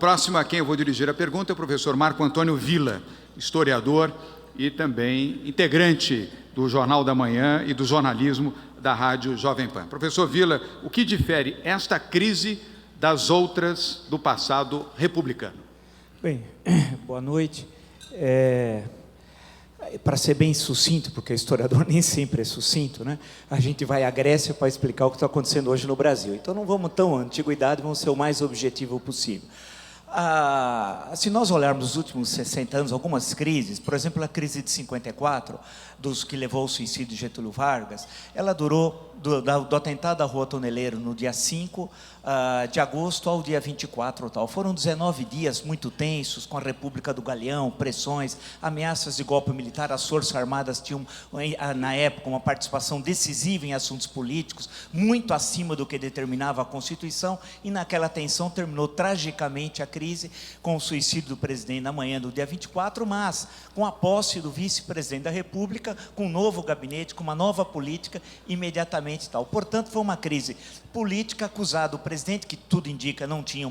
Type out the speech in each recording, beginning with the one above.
próximo a quem eu vou dirigir a pergunta é o professor Marco Antônio Villa, historiador e também integrante do Jornal da Manhã e do jornalismo da Rádio Jovem Pan. Professor Villa, o que difere esta crise das outras do passado republicano? Bem, boa noite. Para ser bem sucinto, porque historiador nem sempre é sucinto, né? A gente vai à Grécia para explicar o que está acontecendo hoje no Brasil. Então não vamos tão à antiguidade, vamos ser o mais objetivo possível. Se nós olharmos os últimos 60 anos, algumas crises, por exemplo, a crise de 54, dos que levou ao suicídio de Getúlio Vargas, ela durou do atentado à Rua Toneleiro no dia 5 de agosto ao dia 24. Tal. Foram 19 dias muito tensos, com a República do Galeão, pressões, ameaças de golpe militar. As Forças Armadas tinham, na época, uma participação decisiva em assuntos políticos, muito acima do que determinava a Constituição, e naquela tensão terminou tragicamente a crise com o suicídio do presidente na manhã do dia 24, mas com a posse do vice-presidente da República, com um novo gabinete, com uma nova política, imediatamente tal. Portanto, foi uma crise política acusada o presidente, que tudo indica não tinha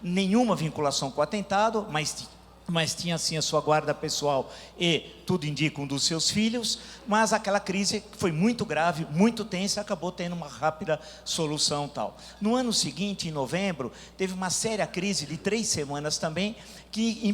nenhuma vinculação com o atentado, mas tinha sim a sua guarda pessoal e, tudo indica, um dos seus filhos, mas aquela crise foi muito grave, muito tensa, acabou tendo uma rápida solução tal. No ano seguinte, em novembro, teve uma séria crise de 3 semanas também, que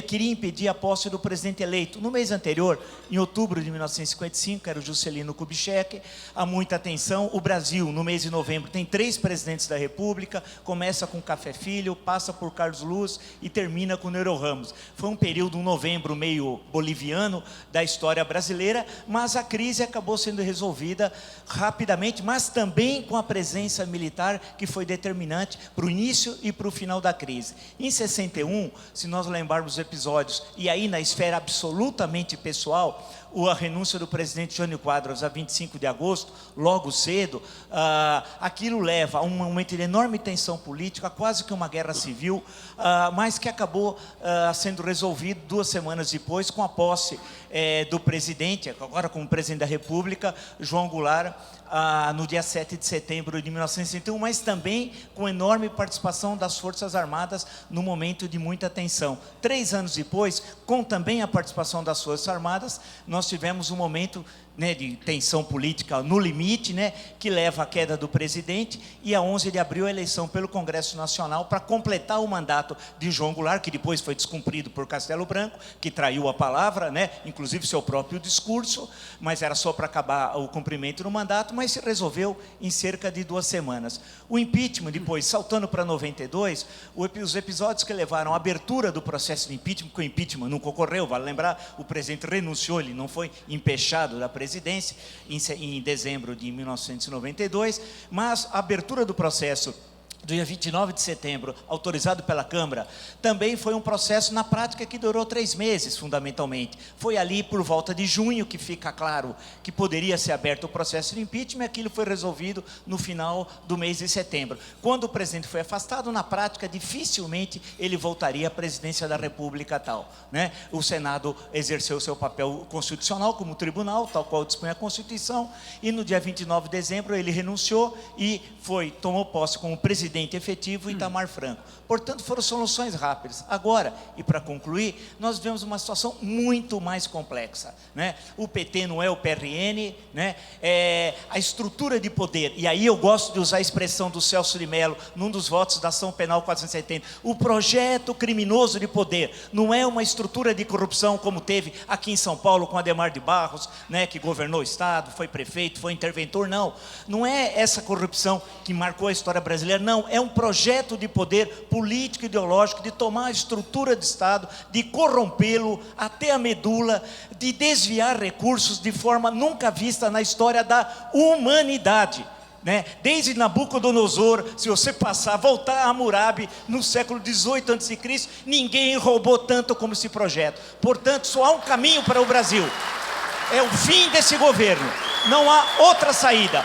queria impedir a posse do presidente eleito. No mês anterior, em outubro de 1955, era o Juscelino Kubitschek, há muita tensão. O Brasil, no mês de novembro, tem 3 presidentes da República, começa com Café Filho, passa por Carlos Luz e termina com Nereu Ramos. Foi um período, um novembro meio boliviano da história brasileira, mas a crise acabou sendo resolvida rapidamente, mas também com a presença militar, que foi determinante para o início e para o final da crise. Em 61, se nós lembrarmos os episódios, e aí na esfera absolutamente pessoal, a renúncia do presidente Jânio Quadros a 25 de agosto, logo cedo, aquilo leva a um momento de enorme tensão política, quase que uma guerra civil, mas que acabou sendo resolvido 2 semanas depois, com a posse do presidente, agora como presidente da República, João Goulart, no dia 7 de setembro de 1961, mas também com enorme participação das Forças Armadas no momento de muita tensão. 3 anos depois, com também a participação das Forças Armadas, nós tivemos um momento, né, de tensão política no limite, né, que leva à queda do presidente, e a 11 de abril a eleição pelo Congresso Nacional para completar o mandato de João Goulart, que depois foi descumprido por Castelo Branco, que traiu a palavra, né, inclusive seu próprio discurso, mas era só para acabar o cumprimento do mandato, mas se resolveu em cerca de 2 semanas. O impeachment, depois, saltando para 92, os episódios que levaram à abertura do processo de impeachment, porque o impeachment nunca ocorreu, vale lembrar, o presidente renunciou, ele não foi empechado da presidência em dezembro de 1992, mas a abertura do processo do dia 29 de setembro, autorizado pela Câmara, também foi um processo, na prática, que durou 3 meses, fundamentalmente. Foi ali, por volta de junho, que fica claro que poderia ser aberto o processo de impeachment, e aquilo foi resolvido no final do mês de setembro. Quando o presidente foi afastado, na prática, dificilmente ele voltaria à presidência da República tal, né? O Senado exerceu seu papel constitucional como tribunal, tal qual dispõe a Constituição, e no dia 29 de dezembro ele renunciou e tomou posse como presidente efetivo Itamar Franco. Portanto, foram soluções rápidas. Agora, e para concluir, nós vivemos uma situação muito mais complexa, né? O PT não é o PRN, né? A estrutura de poder, e aí eu gosto de usar a expressão do Celso de Mello, num dos votos da ação penal 470, o projeto criminoso de poder não é uma estrutura de corrupção como teve aqui em São Paulo com Adhemar de Barros, né, que governou o Estado, foi prefeito, foi interventor, não é essa corrupção que marcou a história brasileira, não, é um projeto de poder político e ideológico de tomar a estrutura de Estado, de corrompê-lo até a medula, de desviar recursos de forma nunca vista na história da humanidade, né? Desde Nabucodonosor, se você voltar a Hammurabi no século 18 a.C., ninguém roubou tanto como esse projeto. Portanto, só há um caminho para o Brasil, é o fim desse governo, não há outra saída.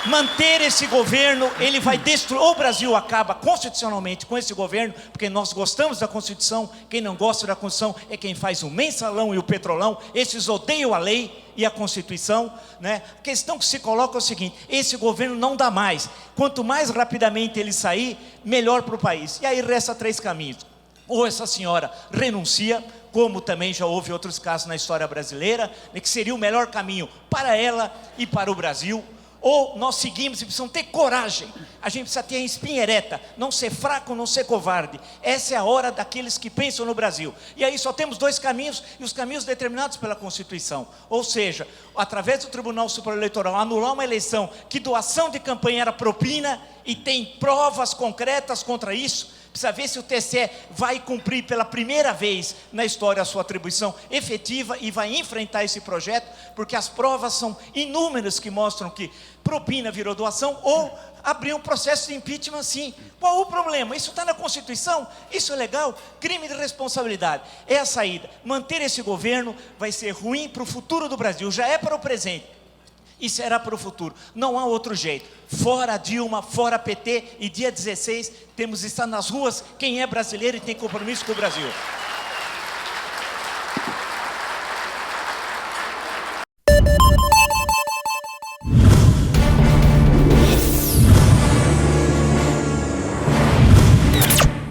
Manter esse governo, ele vai destruir, ou o Brasil acaba constitucionalmente com esse governo, porque nós gostamos da Constituição, quem não gosta da Constituição é quem faz o mensalão e o petrolão, esses odeiam a lei, e a Constituição, né? A questão que se coloca é o seguinte: esse governo não dá mais. Quanto mais rapidamente ele sair, melhor para o país. E aí resta 3 caminhos. Ou essa senhora renuncia, como também já houve outros casos na história brasileira, né, que seria o melhor caminho para ela e para o Brasil. Ou nós seguimos e precisamos ter coragem, a gente precisa ter a espinha ereta, não ser fraco, não ser covarde. Essa é a hora daqueles que pensam no Brasil. E aí só temos 2 caminhos, e os caminhos determinados pela Constituição. Ou seja, através do Tribunal Superior Eleitoral, anular uma eleição que doação de campanha era propina, e tem provas concretas contra isso. Precisa ver se o TSE vai cumprir pela primeira vez na história a sua atribuição efetiva e vai enfrentar esse projeto, porque as provas são inúmeras que mostram que propina virou doação, ou abrir um processo de impeachment sim. Qual o problema? Isso está na Constituição, isso é legal, crime de responsabilidade. É a saída. Manter esse governo vai ser ruim para o futuro do Brasil, já é para o presente. E será para o futuro, não há outro jeito. Fora Dilma, fora PT, e dia 16 temos que estar nas ruas quem é brasileiro e tem compromisso com o Brasil.